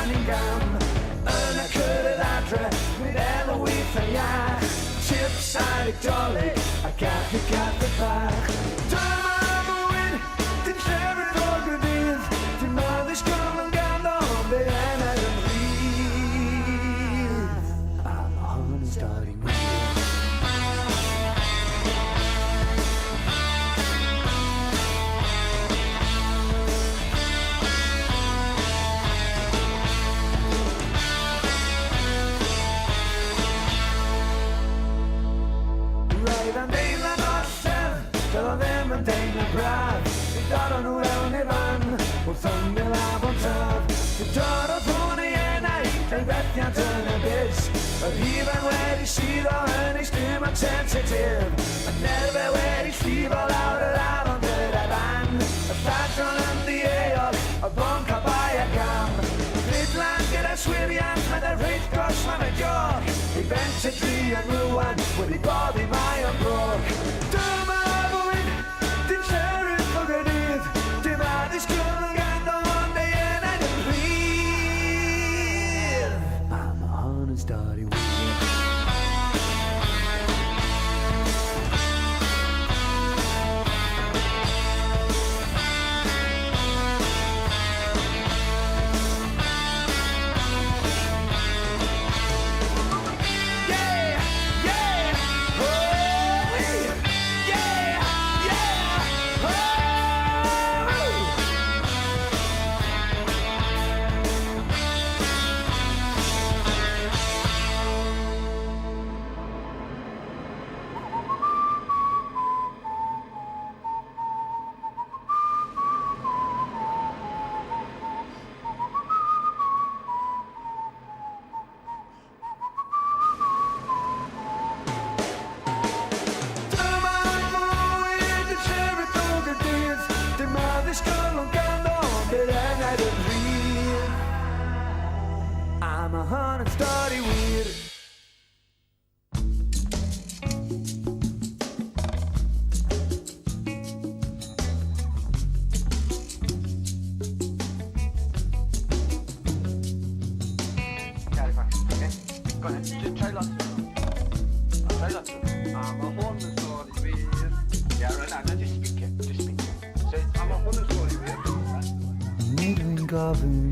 Cunningham. En een kudde dadre met Eloise van jaar. Chips uit de jolly, I got the back. Turn on the wind, the cherry dog it is. The mother's coming down on the end of the breeze. I'm on and starting with you. Dan delar natten, där vem en tegnar brad. Idag har nog även vann och thunder av en töv. Det dör och från igen, nej, den vet jag inte en bitch. But even when he sees all and he's too much sensitive. But never when he sees all out under the band. A fashion in the air, a bunker by a gum. Midland get a swimmian, and a rich cross from a jaw. Eventually and ruin with the body my unbroke. Dumb over the cherry forget it. The man is coming and on the end and the breathe. I'm a honest dirty weird. I'm a hundred starty weird. Go ahead. Just try lots. Try lots. I'm a hundred starty weird. Yeah, right now. No, just speak it. Just speak it. Say, I'm a hundred starty weird. Needling Garvin.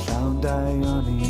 Sound Dione.